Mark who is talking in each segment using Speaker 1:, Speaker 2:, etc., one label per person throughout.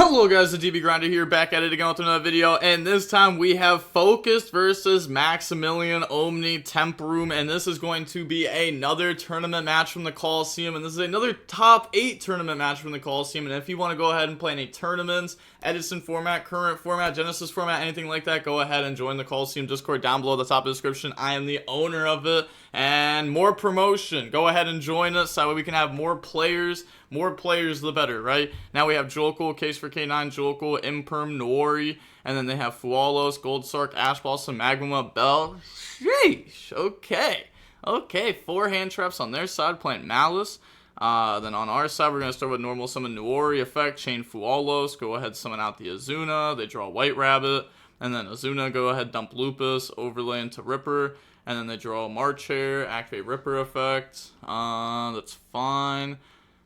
Speaker 1: Hello guys, the DB Grinder here, back at it again with another video, and this time we have Focused versus Maximilian Omni Temp Room, and this is going to be another tournament match from the Colosseum, and this is another top 8 tournament match from the Colosseum. And if you want to go ahead and play any tournaments, Edison format, current format, Genesis format, anything like that, go ahead and join the Colosseum Discord down below at the top of the description. I am the owner of it, and more promotion. Go ahead and join us, so that way we can have more players. More players, the better, right? Now we have Jolkul, Case for K9, Jolkul, Imperm, Noori, and then they have Fualos, Goldsark, Ash Blossom, Magma, Bell. Sheesh, okay, 4 hand traps on their side, playing Maliss. Then on our side, we're going to start with normal summon Noori effect, chain Fualos, go ahead, summon out the Azuna, they draw White Rabbit, and then Azuna, go ahead, dump Lupus, overlay into Ripper, and then they draw March Hare, activate Ripper effect. That's fine.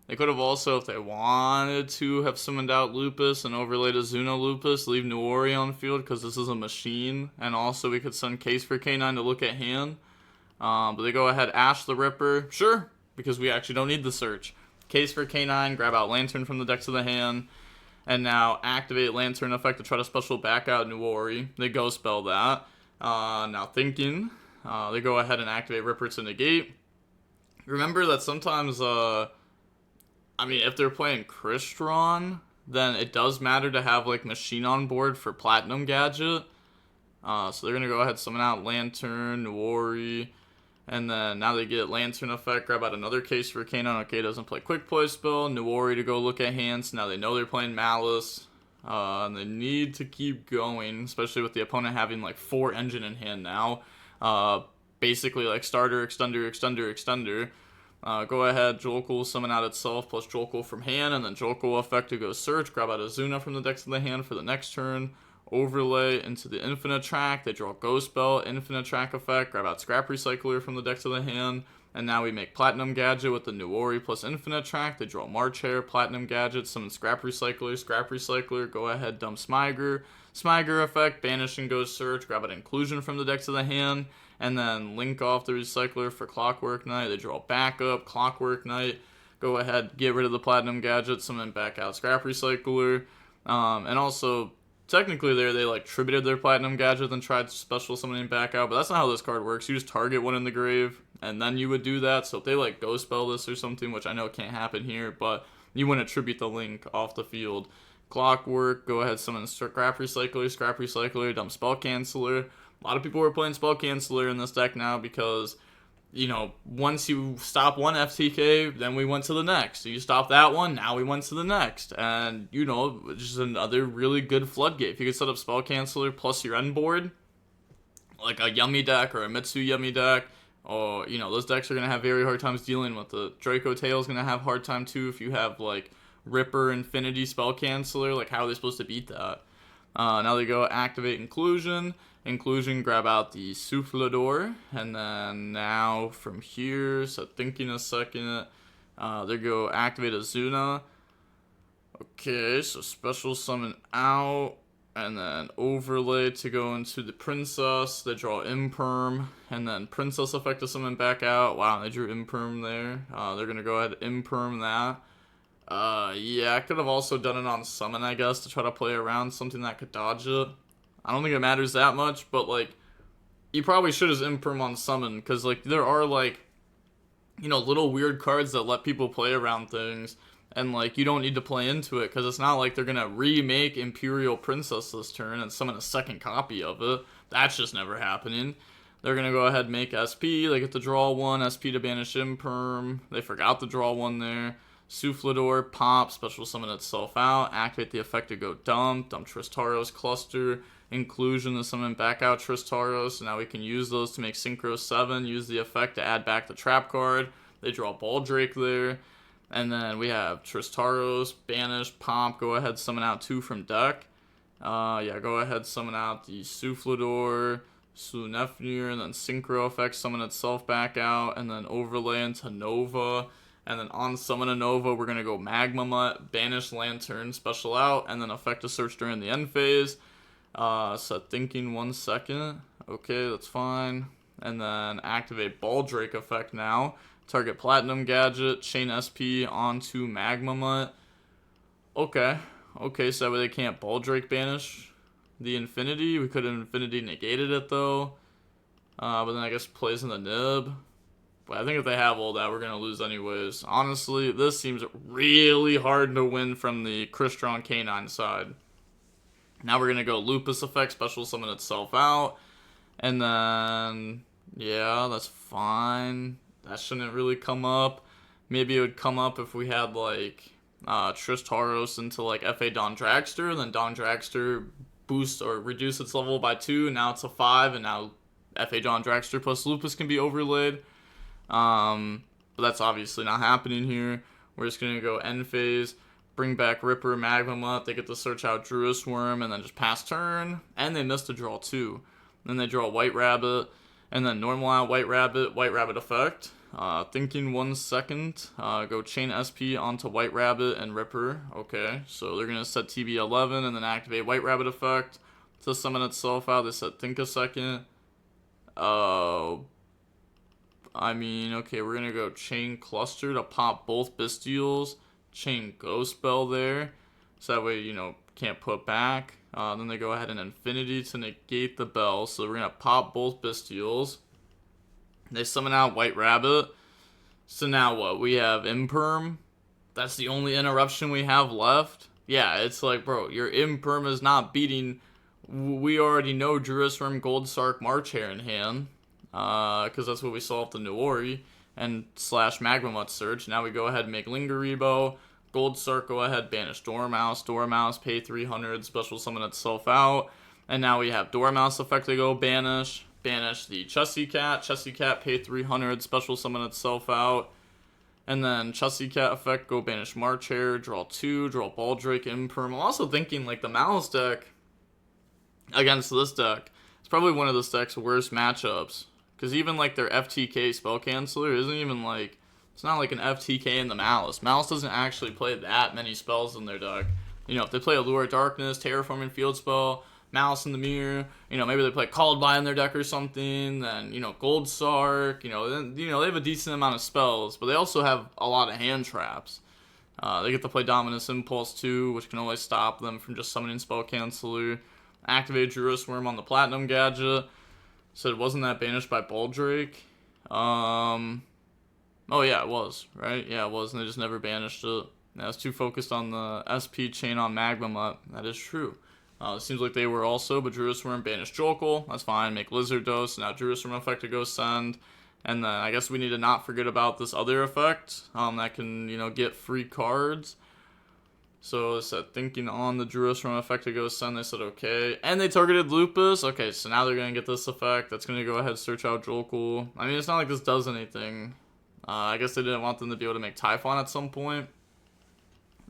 Speaker 1: They could have also, if they wanted to, have summoned out Lupus and overlaid Azuna Lupus, leave Noori on field because this is a machine. And also we could send Case for K9 to look at hand. But they go ahead, Ash the Ripper. Sure, because we actually don't need the search. Case for K9, grab out Lantern from the decks of the hand. And now activate Lantern effect to try to special back out Noori. They go spell that. Now thinking, they go ahead and activate Ripper to negate. Remember that sometimes, I mean, if they're playing Crystron, then it does matter to have, like, Machine on board for Platinum Gadget. So they're going to go ahead and summon out Lantern, Noori, and then now they get Lantern effect, grab out another Case for K9. Okay, doesn't play Quick Play spell. Noori to go look at hands. Now they know they're playing Maliss, and they need to keep going, especially with the opponent having, like, 4 engine in hand now. Basically, like, starter, extender. Go ahead, Jolkul summon out itself plus Jolkul from hand, and then Jolkul effect to go search, grab out Azuna from the decks of the hand for the next turn, overlay into the Infinite Track, they draw Ghost Bell, Infinite Track effect, grab out Scrap Recycler from the decks of the hand, and now we make Platinum Gadget with the Noori plus Infinite Track, they draw March Hare, Platinum Gadget, summon Scrap Recycler, go ahead, dump Smiger effect, banish and go search, grab out Inclusion from the decks of the hand, and then link off the Recycler for Clockwork Knight. They draw backup, Clockwork Knight. Go ahead, get rid of the Platinum Gadget, summon back out Scrap Recycler. And also, technically there, they like tributed their Platinum Gadget and tried special summoning back out, but that's not how this card works. You just target one in the grave, and then you would do that. So if they like Ghost Spell this or something, which I know can't happen here, but you wouldn't attribute the link off the field. Clockwork, go ahead, summon Scrap Recycler, dump Spell Canceller. A lot of people are playing Spell Canceller in this deck now because, you know, once you stop one FTK, then we went to the next. So you stop that one, now we went to the next. And, you know, just another really good floodgate. If you could set up Spell Canceller plus your end board, like a Yummy deck or a Mitsu Yummy deck, or, you know, those decks are going to have very hard times dealing with it. Draco Tail is going to have hard time too if you have, like, Ripper, Infinity, Spell Canceller. Like, how are they supposed to beat that? Now they go activate Inclusion, grab out the Soufflador, and then now from here, so thinking a second, they go activate Azuna. Okay, so special summon out, and then overlay to go into the Princess. They draw Imperm, and then Princess effect to summon back out. Wow, they drew Imperm there. They're going to go ahead and Imperm that. Yeah, I could have also done it on summon, I guess, to try to play around something that could dodge it. I don't think it matters that much, but, like, you probably should have Imperm on summon, because, like, there are, like, you know, little weird cards that let people play around things, and, like, you don't need to play into it, because it's not like they're gonna remake Imperial Princess this turn and summon a second copy of it. That's just never happening. They're gonna go ahead and make SP, they get to draw one, SP to banish Imperm, they forgot to draw one there. Soufflador, pop, special summon itself out, activate the effect to go dump Tristaros Cluster, Inclusion to summon back out Tristaros, so now we can use those to make Synchro 7, use the effect to add back the trap card, they draw Baldrake there, and then we have Tristaros, banish, pop, go ahead, summon out 2 from deck, yeah, go ahead, summon out the Soufflador, Sunefnir, and then Synchro effect, summon itself back out, and then overlay into Nova. And then on summon a Nova, we're going to go Magma Mutt, banish Lantern, special out, and then effect to search during the end phase. So thinking 1 second. Okay, that's fine. And then activate Baldrake effect now. Target Platinum Gadget, chain SP onto Magma Mutt. Okay. Okay, so that way they can't Ball Drake banish the Infinity. We could have Infinity negated it though. But then I guess plays in the nib. But I think if they have all that, we're going to lose anyways. Honestly, this seems really hard to win from the Crystron Canine side. Now we're going to go Lupus effect, special summon itself out. And then, yeah, that's fine. That shouldn't really come up. Maybe it would come up if we had, like, Tristaros into, like, FA Don Dragster. Then Don Dragster boost or reduce its level by 2. And now it's a 5. And now FA Don Dragster plus Lupus can be overlaid. But that's obviously not happening here. We're just going to go end phase, bring back Ripper, Magmamut. They get to search out Druis Worm and then just pass turn. And they missed a draw too. Then they draw White Rabbit and then normal out White Rabbit effect. Thinking 1 second. Go chain SP onto White Rabbit and Ripper. Okay, so they're going to set TB11 and then activate White Rabbit effect to summon itself out. They said think a second. I mean, okay, we're going to go Chain Cluster to pop both Bestials. Chain Ghost Spell there. So that way, you know, can't put back. Then they go ahead and Infinity to negate the Bell. So we're going to pop both Bestials. They summon out White Rabbit. So now what? We have Imperm. That's the only interruption we have left. Yeah, it's like, bro, your Imperm is not beating. We already know Druis Worm, Gold Sark, March Hare in hand. Because that's what we saw with the Nuori and / Magmamut Surge. Now we go ahead and make Lingaribo. Gold Sark, go ahead, banish Dormouse, pay 300, special summon itself out. And now we have Dormouse effect to go banish the Chessy Cat, pay 300, special summon itself out. And then Chessy Cat effect, go banish March Hare, draw 2, draw Ball Drake, Imperm. I'm also thinking like the Maliss deck against this deck, it's probably one of this deck's worst matchups. Because even, like, their FTK spell canceller isn't even, like, it's not like an FTK in the Maliss. Maliss doesn't actually play that many spells in their deck. You know, if they play Allure of Darkness, Terraforming Field Spell, Malice in the Mirror, you know, maybe they play Called By in their deck or something, then, you know, Gold Sark, you know, then, you know, they have a decent amount of spells, but they also have a lot of hand traps. They get to play Dominus Impulse too, which can always stop them from just summoning spell canceller. Activate Druis Worm on the Platinum Gadget. So it wasn't that banished by Ball Drake. Oh yeah, it was, right? Yeah, it was, and they just never banished it. I was too focused on the SP chain on Magmamut. That is true. It seems like they were also, but Druis Worm banished Jolkul. That's fine. Make Lizard Dose. Now Druis Worm effect to go send. And then I guess we need to not forget about this other effect that can, you know, get free cards. So it said thinking on the Druis Worm effect to go send. They said okay. And they targeted Lupus. Okay, so now they're going to get this effect. That's going to go ahead search out Jolkul. I mean, it's not like this does anything. I guess they didn't want them to be able to make Typhon at some point.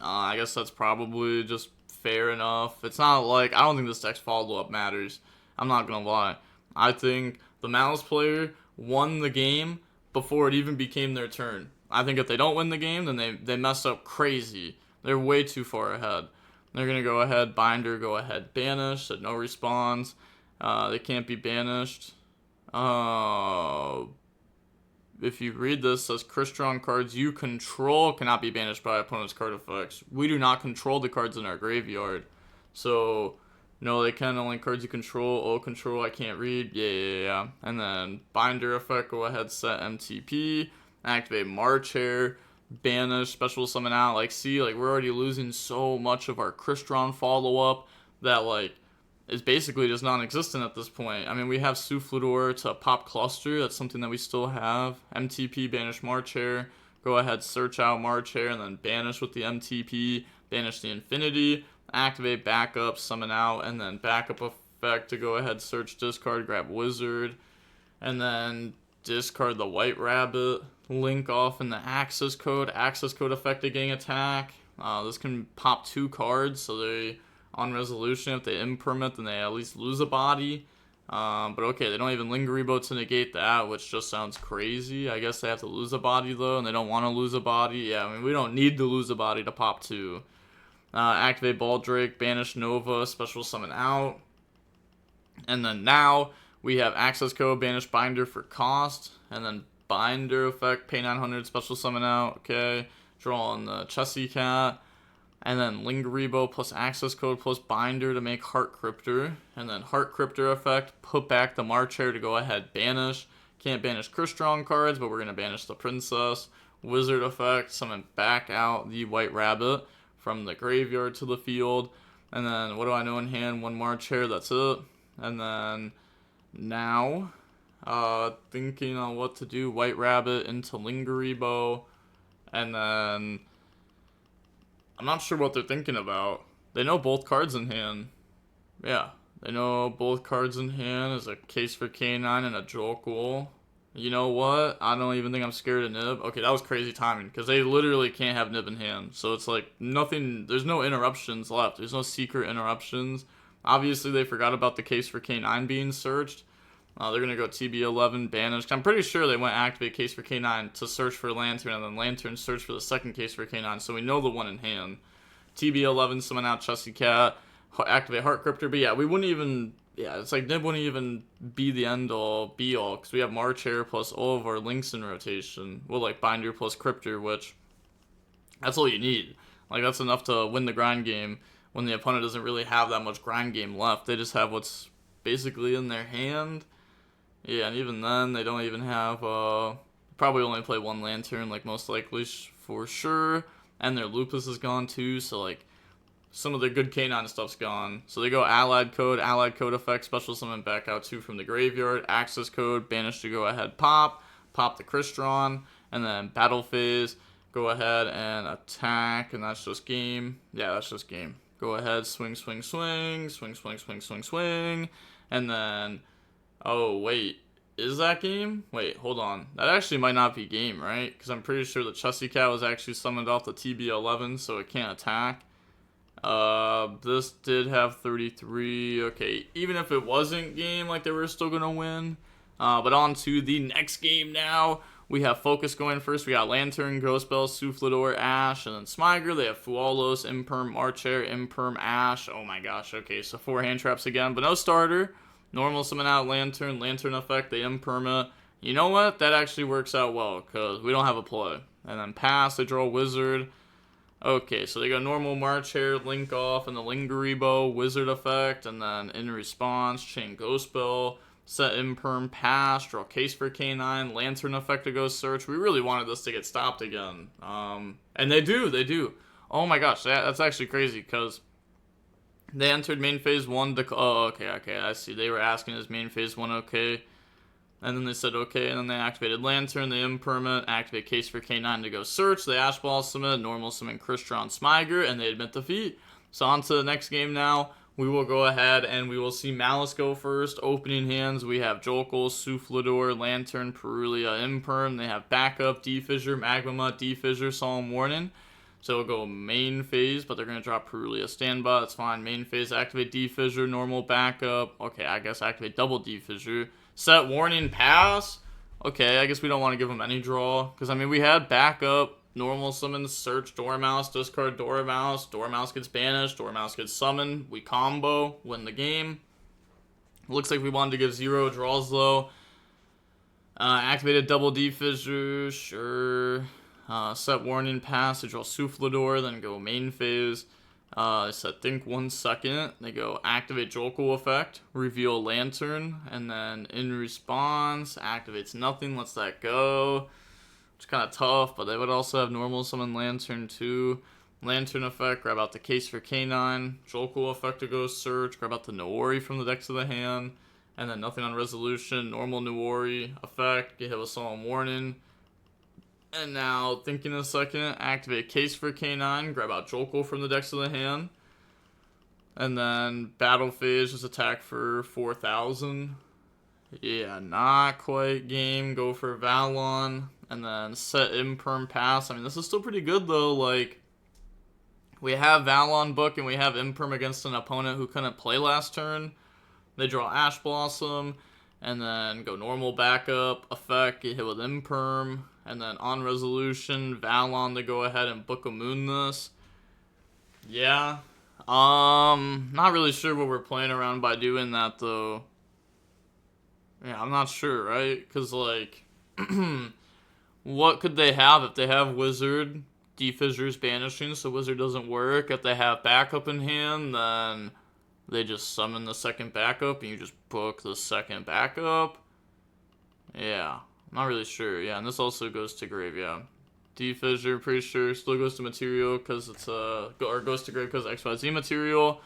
Speaker 1: I guess that's probably just fair enough. It's not like, I don't think this deck's follow-up matters. I'm not going to lie. I think the Maliss player won the game before it even became their turn. I think if they don't win the game, then they messed up crazy. They're way too far ahead. They're going to go ahead, Binder, go ahead, banish, said no response. They can't be banished. If you read this, it says Crystron cards you control cannot be banished by opponent's card effects. We do not control the cards in our graveyard. So, no, they can, only cards you control. Oh, control, I can't read. Yeah. And then Binder effect, go ahead, set MTP. Activate March Hare. Banish, special summon out. Like, see, like, we're already losing so much of our Crystron follow-up that, like, is basically just non-existent at this point. I mean, we have Soufflador to pop Cluster. That's something that we still have. MTP, banish March Hare. Go ahead, search out March Hare, and then banish with the MTP. Banish the Infinity. Activate backup, summon out, and then backup effect to go ahead, search, discard, grab Wizard. And then discard the White Rabbit. Link off in the access code effect to gain attack. This can pop 2 cards, so they, on resolution, if they impermit, then they at least lose a body. But okay, they don't even Lingaribo to negate that, which just sounds crazy. I guess they have to lose a body though, and they don't want to lose a body. Yeah, I mean, we don't need to lose a body to pop 2. Activate Ball Drake, banish Nova, special summon out. And then now we have access code, banish Binder for cost, and then Binder effect, pay 900, special summon out, okay. Draw on the Chessy Cat. And then Lingeribo plus access code plus binder to make Heart Cryptor. And then Heart Cryptor effect, put back the Marcher to go ahead banish. Can't banish Crystron cards, but we're going to banish the Princess. Wizard effect, summon back out the White Rabbit from the graveyard to the field. And then what do I know in hand? One Marcher, that's it. And then now, thinking on what to do. White Rabbit into Lingeribo. And then I'm not sure what they're thinking about. They know both cards in hand. Yeah, they know both cards in hand. There's a Case for K9 and a Jokel. You know what? I don't even think I'm scared of Nib. Okay, that was crazy timing, because they literally can't have Nib in hand. So it's like nothing, there's no interruptions left. There's no secret interruptions. Obviously, they forgot about the Case for K9 being searched. They're going to go TB11, banish. I'm pretty sure they went activate Case for K9 to search for Lantern, and then Lantern search for the second Case for K9, so we know the one in hand. TB11, summon out Chessy Cat, activate Heart Cryptor, but yeah, we wouldn't even, it's like Nib wouldn't even be the end-all, be-all, because we have Marcher plus all of our links in rotation. Well, like Binder plus Cryptor, which, that's all you need. Like, that's enough to win the grind game when the opponent doesn't really have that much grind game left. They just have what's basically in their hand. Yeah, and even then, they don't even have, probably only play one Lantern, like, most likely, for sure. And their Lupus is gone, too, so, like, some of their good K9 stuff's gone. So they go Allied Code effect, special summon back out 2 from the graveyard, Access Code, banish to go ahead pop the Crystron, and then Battle Phase, go ahead and attack, and that's just game. Yeah, that's just game. Go ahead, swing, swing, swing, swing, swing, swing, swing, swing, and then... Oh, wait. Is that game? Wait, hold on. That actually might not be game, right? Because I'm pretty sure the Chessy Cat was actually summoned off the TB11, so it can't attack. This did have 33. Okay, even if it wasn't game, like they were still going to win. But on to the next game now. We have Focus going first. We got Lantern, Ghost Bell, Soufflador, Ash, and then Smiger. They have Fualos, Imperm, Marcher, Imperm, Ash. Oh my gosh, okay, so 4 hand traps again, but no starter. Normal summon out Lantern effect, they imperma. You know what? That actually works out well, because we don't have a play. And then pass, they draw Wizard. Okay, so they go normal Marcher, Link off, and the Lingeribo, Wizard effect, and then in response, chain Ghost Bell, set imperm, pass, draw Case for K9, Lantern effect to go search. We really wanted this to get stopped again. And they do. Oh my gosh, that's actually crazy, because they entered main phase 1 to... Oh, okay, I see. They were asking, is main phase 1 okay? And then they said okay, and then they activated Lantern, they impermanent, activate Case for K9 to go search, they Ash Ball summon, normal summon Crystron Smiger, and they admit defeat. So on to the next game now. We will go ahead and we will see Maliss go first. Opening hands, we have Jokel, Soufflador, Lantern, Perulia, Imperm. They have backup, D-Fissure, Magmamut, D-Fissure, Solemn Warning. So we'll go main phase, but they're going to drop Perulia standby. That's fine. Main phase, activate D-Fissure, normal backup. Okay, I guess activate double D-Fissure. Set warning, pass. Okay, I guess we don't want to give them any draw. Because, I mean, we had backup, normal summon, search, Dormouse, discard Dormouse. Dormouse gets banished, Dormouse gets summoned. We combo, win the game. Looks like we wanted to give 0 draws, though. Activated double D-Fissure, sure. Set warning, pass, they draw Soufflador, then go main phase. They set think 1 second. They go activate Jokel effect, reveal Lantern, and then in response, activates nothing, lets that go. It's kind of tough, but they would also have normal summon Lantern too. Lantern effect, grab out the Case for K9. Jokel effect to go search, grab out the Noori from the decks of the hand. And then nothing on resolution, normal Noori effect, get hit with Solemn Warning. And now, thinking a second, activate Case for K9, grab out Jokel from the decks of the hand. And then Battle Phase, just attack for 4,000. Yeah, not quite game. Go for Valon. And then set Imperm pass. I mean, this is still pretty good, though. Like, we have Valon book and we have Imperm against an opponent who couldn't play last turn. They draw Ash Blossom. And then go normal backup, effect, get hit with Imperm. And then on resolution, Valon to go ahead and Book of Moon this. Yeah. Not really sure what we're playing around by doing that, though. Yeah, I'm not sure, right? Because, like, what could they have if they have Wizard? D-Fissure's banishing, so Wizard doesn't work. If they have backup in hand, then they just summon the second backup, and you just book the second backup. Yeah, I'm not really sure. Yeah, and this also goes to grave, yeah. D-Fissure, pretty sure, still goes to material, because it's, or goes to grave because XYZ material.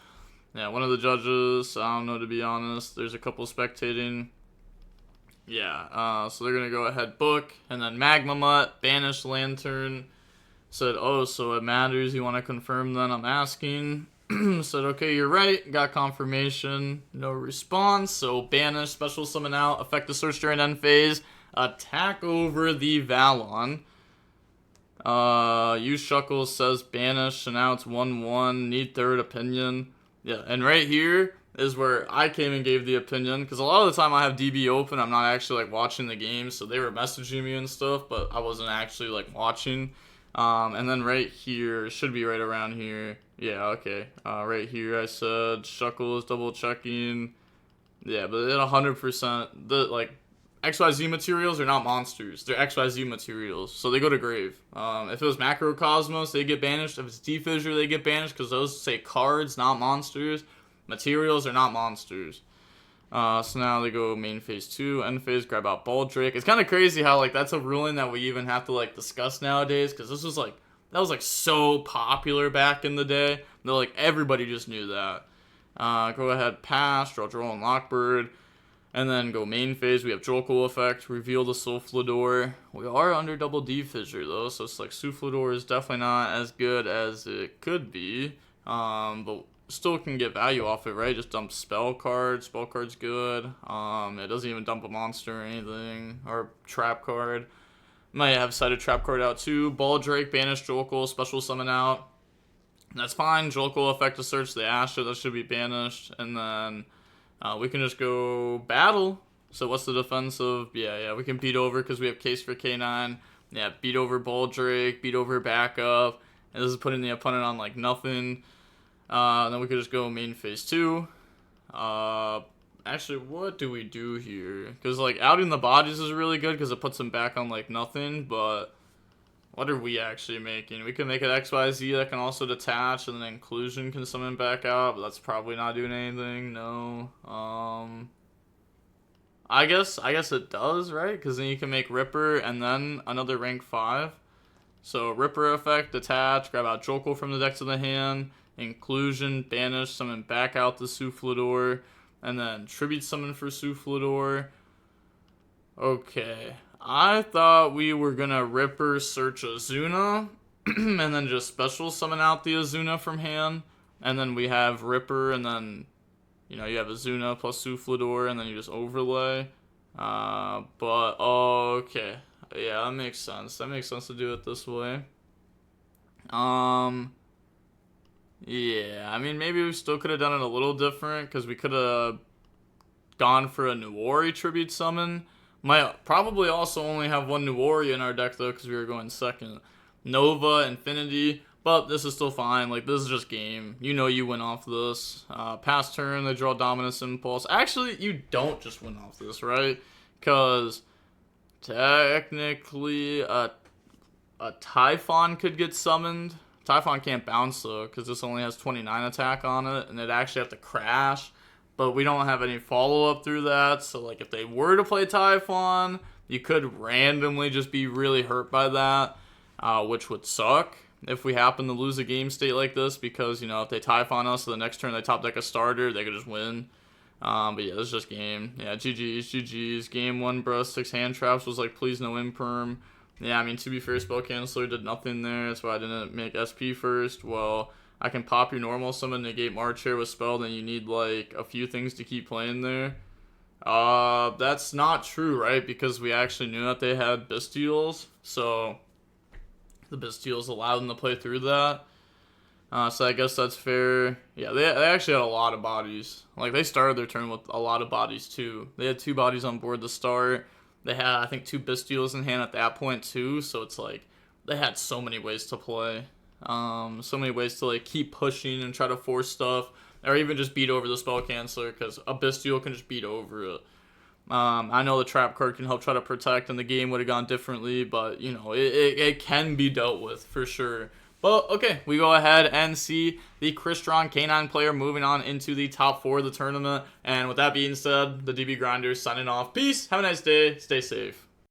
Speaker 1: Yeah, one of the judges, I don't know, to be honest. There's a couple spectating. Yeah, so they're going to go ahead, book, and then Magma Mutt, banish Lantern. Said, oh, so it matters, you want to confirm then? I'm asking. Said, okay, you're right, got confirmation, no response, so banish, special summon out, affect the search during end phase, attack over the Valon. Use Shuckle says banish, and now it's 1-1, need third opinion. Yeah, and right here is where I came and gave the opinion, because a lot of the time I have DB open, I'm not actually, like, watching the game, so they were messaging me and stuff, but I wasn't actually, like, watching. And then right here, should be right around here. Yeah, okay. Right here I said Shuckle is double checking. Yeah, but at 100%, the like XYZ materials are not monsters. They're XYZ materials, so they go to grave. If it was Macrocosmos, they get banished. If it's D-Fissure, they get banished because those say cards, not monsters. Materials are not monsters. So now they go main phase 2, end phase, grab out Baldrake. It's kind of crazy how, like, that's a ruling that we even have to, like, discuss nowadays, because this was, like, that was, like, so popular back in the day. They're, like, everybody just knew that. Go ahead, pass, draw and Lockbird, and then go main phase. We have Jolkul effect, reveal the Soufflador. We are under double D-Fissure, though, so it's, like, Soufflador is definitely not as good as it could be, but still can get value off it, right? Just dump spell card. Spell card's good. It doesn't even dump a monster or anything. Or trap card. Might have cited trap card out too. Baldrake, banish Jolkul, special summon out. That's fine. Jolkul effect to search the Asher. That should be banished. And then we can just go battle. So what's the defensive? Yeah, we can beat over because we have case for K9. Yeah, beat over Baldrake, beat over backup. And this is putting the opponent on, like, nothing. Then we could just go main phase 2. Actually, what do we do here? Because, like, outing the bodies is really good because it puts them back on, like, nothing, but what are we actually making? We can make it XYZ that can also detach, and then Inclusion can summon back out, but that's probably not doing anything. No. I guess it does, right? Because then you can make Ripper and then another rank 5. So, Ripper effect, detach, grab out Jolkul from the deck to the hand, Inclusion, banish, summon back out the Soufflador, and then tribute summon for Soufflador. Okay, I thought we were gonna Ripper search Azuna, and then just special summon out the Azuna from hand, and then we have Ripper, and then, you know, you have Azuna plus Soufflador, and then you just overlay. But, okay, yeah, that makes sense. That makes sense to do it this way. Yeah, I mean, maybe we still could have done it a little different, because we could have gone for a Nuori tribute summon. Might probably also only have one Nuori in our deck, though, because we were going second. Nova, Infinity, but this is still fine. Like, this is just game. You know you win off this. Pass turn, they draw Dominus Impulse. Actually, you don't just win off this, right? Because technically, a Typhon could get summoned. Typhon can't bounce, though, because this only has 29 attack on it, and it'd actually have to crash. But we don't have any follow-up through that, so, like, if they were to play Typhon, you could randomly just be really hurt by that, which would suck if we happen to lose a game state like this, because, you know, if they Typhon us, so the next turn they top deck a starter, they could just win. But yeah, this is just game. Yeah, GG's. Game 1, bro. 6 hand traps was like, please no imperm. Yeah, I mean, to be fair, Spell Canceller did nothing there. That's why I didn't make SP first. Well, I can pop your normal summon, negate March here with Spell, then you need, like, a few things to keep playing there. That's not true, right? Because we actually knew that they had Bestials, so the Bestials allowed them to play through that. So I guess that's fair. Yeah, they actually had a lot of bodies. Like, they started their turn with a lot of bodies, too. They had 2 bodies on board to start. They had, I think, 2 Bestials in hand at that point, too. So it's like, they had so many ways to play. So many ways to, like, keep pushing and try to force stuff. Or even just beat over the Spell Canceller, because a Bestial can just beat over it. I know the trap card can help try to protect, and the game would have gone differently, but, you know, it can be dealt with for sure. But, okay, we go ahead and see the Crystron K9 player moving on into the top 4 of the tournament. And with that being said, the DB Grinders signing off. Peace, have a nice day, stay safe.